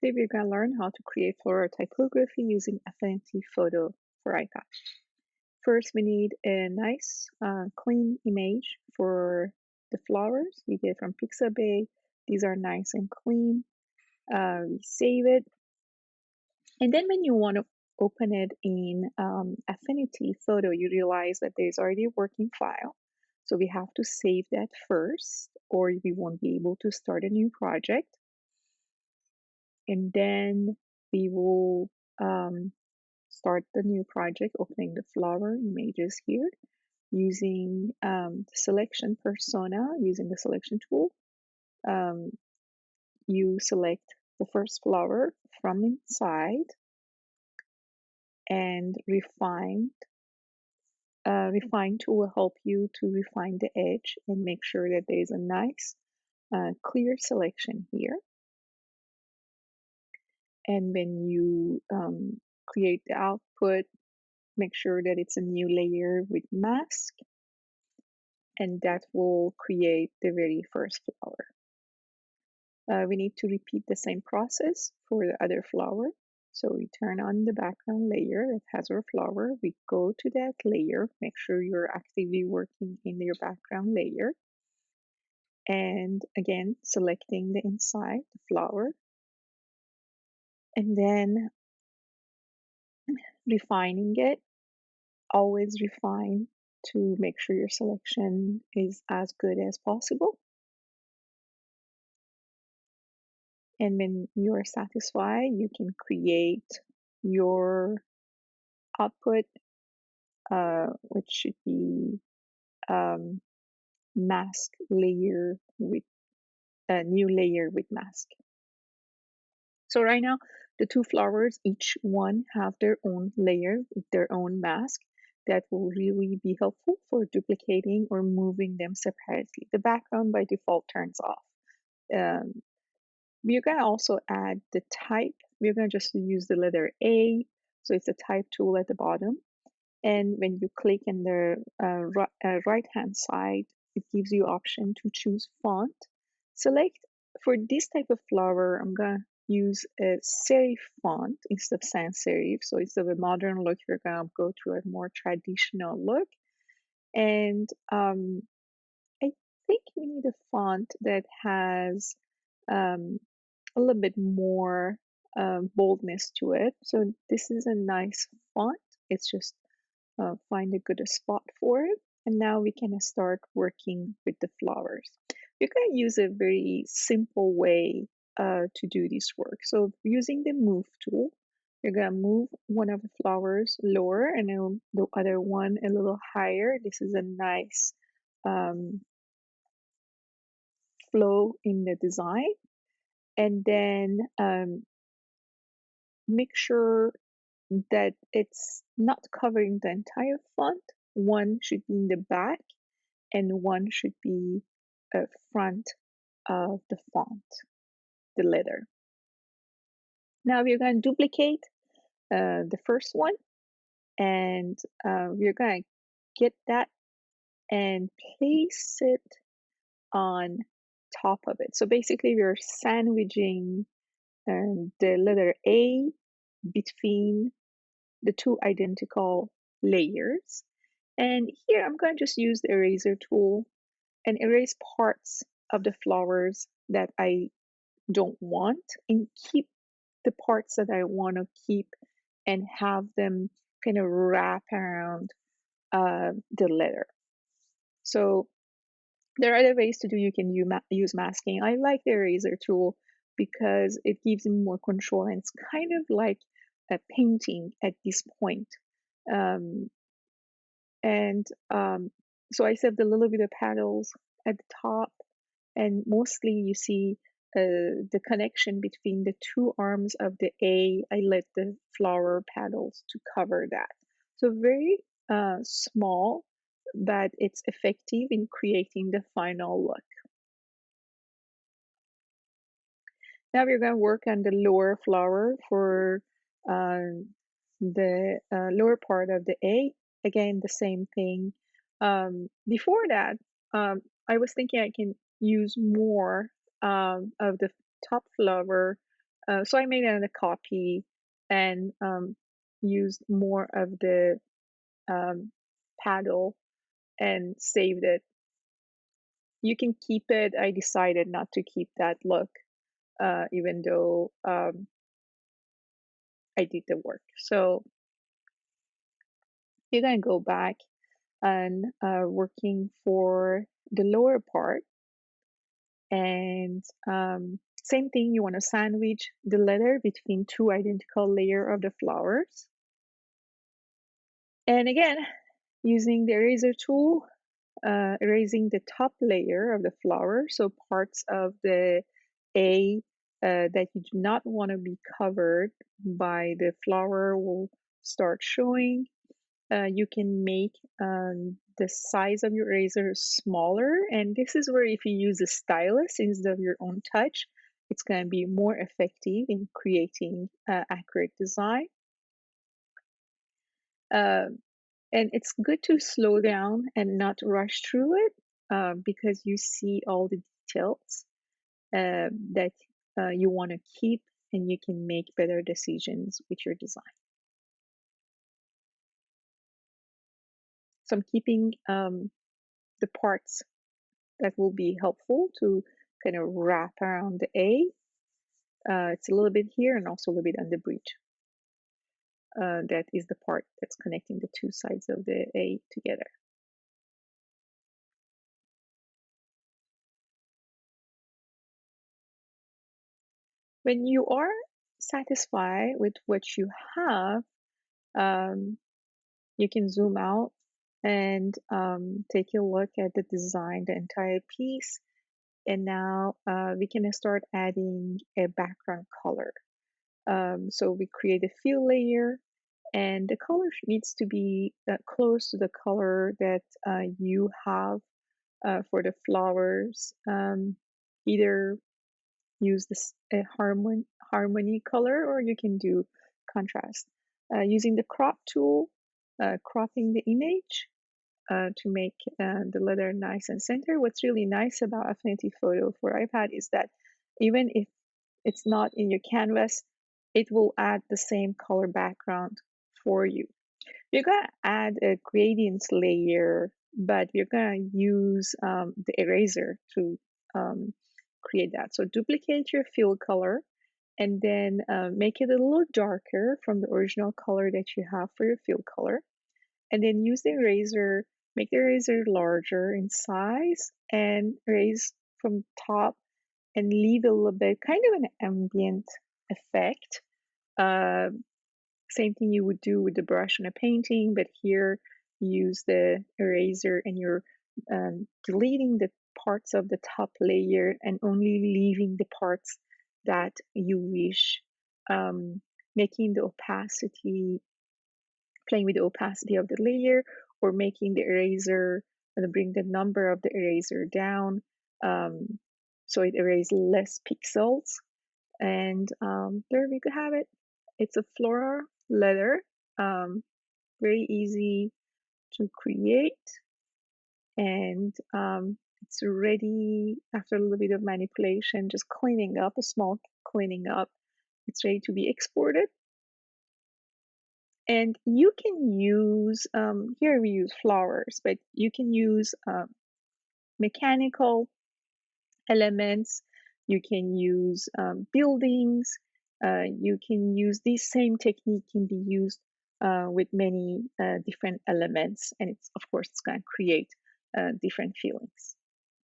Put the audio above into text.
Today we're going to learn how to create floral typography using Affinity Photo for iPad. First, we need a nice, clean image for the flowers. We get from Pixabay. These are nice and clean. We save it. And then when you want to open it in Affinity Photo, you realize that there's already a working file. So we have to save that first, or we won't be able to start a new project. And then we will start the new project, opening the flower images here using the selection persona, using the selection tool. You select the first flower from inside and refine tool will help you to refine the edge and make sure that there is a nice clear selection here. And when you create the output, make sure that it's a new layer with mask, and that will create the very first flower. We need to repeat the same process for the other flower. So we turn on the background layer that has our flower. We go to that layer, make sure you're actively working in your background layer. And again, selecting the inside, the flower. And then refining it. Always refine to make sure your selection is as good as possible. And when you are satisfied, you can create your output, which should be mask layer with a new layer with mask. So right now, the two flowers, each one have their own layer with their own mask. That will really be helpful for duplicating or moving them separately. The background by default turns off. We're going to also add the type. We're going to just use the letter A. So it's a type tool at the bottom. And when you click in the right-hand side, it gives you option to choose font. Select, for this type of flower, I'm going to use a serif font instead of sans serif. So instead of a modern look, you're going to go to a more traditional look. And I think we need a font that has a little bit more boldness to it. So this is a nice font. It's just find a good spot for it. And now we can start working with the flowers. You can use a very simple way to do this work. So using the move tool, you're going to move one of the flowers lower and then the other one a little higher. This is a nice flow in the design. And then make sure that it's not covering the entire font. One should be in the back and one should be front of the font, the letter. Now we're going to duplicate the first one, and we're going to get that and place it on top of it. So basically we're sandwiching the letter A between the two identical layers. And here I'm going to just use the eraser tool and erase parts of the flowers that I don't want and keep the parts that I want to keep and have them kind of wrap around the letter. So there are other ways to do. You can use masking. I like the eraser tool because it gives me more control, and it's kind of like a painting at this point. Um, and so I saved a little bit of petals at the top, and mostly you see the connection between the two arms of the A. I let the flower petals to cover that. So very small, but it's effective in creating the final look. Now we're going to work on the lower flower for the lower part of the A. Again, the same thing. Before that, I was thinking I can use more of the top flower So I made another copy and used more of the um, paddle and saved it. You can keep it. I decided not to keep that look, even though I did the work. So you're gonna go back and working for the lower part, and same thing. You want to sandwich the letter between two identical layers of the flowers. And again, using the eraser tool, erasing the top layer of the flower, so parts of the A that you do not want to be covered by the flower will start showing. You can make the size of your eraser smaller, and this is where if you use a stylus instead of your own touch, it's going to be more effective in creating accurate design. Uh, and it's good to slow down and not rush through it because you see all the details that you want to keep, and you can make better decisions with your design. So I'm keeping the parts that will be helpful to kind of wrap around the A. It's a little bit here and also a little bit on the bridge. That is the part that's connecting the two sides of the A together. When you are satisfied with what you have, um, you can zoom out and take a look at the design, the entire piece. And now we can start adding a background color. So we create a fill layer, and the color needs to be close to the color that you have for the flowers. Either use this harmony color, or you can do contrast. Using the crop tool, cropping the image to make the letter nice and center. What's really nice about Affinity Photo for iPad is that even if it's not in your canvas, it will add the same color background for you. You're going to add a gradients layer, but you're going to use the eraser to create that. So duplicate your fill color and then make it a little darker from the original color that you have for your fill color. And then use the eraser, make the eraser larger in size and erase from top and leave a little bit, kind of an ambient effect. Uh, Same thing you would do with the brush in a painting, but here use the eraser and you're deleting the parts of the top layer and only leaving the parts that you wish, um, making the opacity, playing with the opacity of the layer, or making the eraser and bring the number of the eraser down so it erases less pixels. And there we have it. It's a floral letter, very easy to create, and it's ready after a little bit of manipulation, just cleaning up, a small cleaning up. It's ready to be exported. And you can use, here we use flowers, but you can use mechanical elements, you can use buildings, you can use this same technique can be used with many different elements, and it's of course it's going to create different feelings.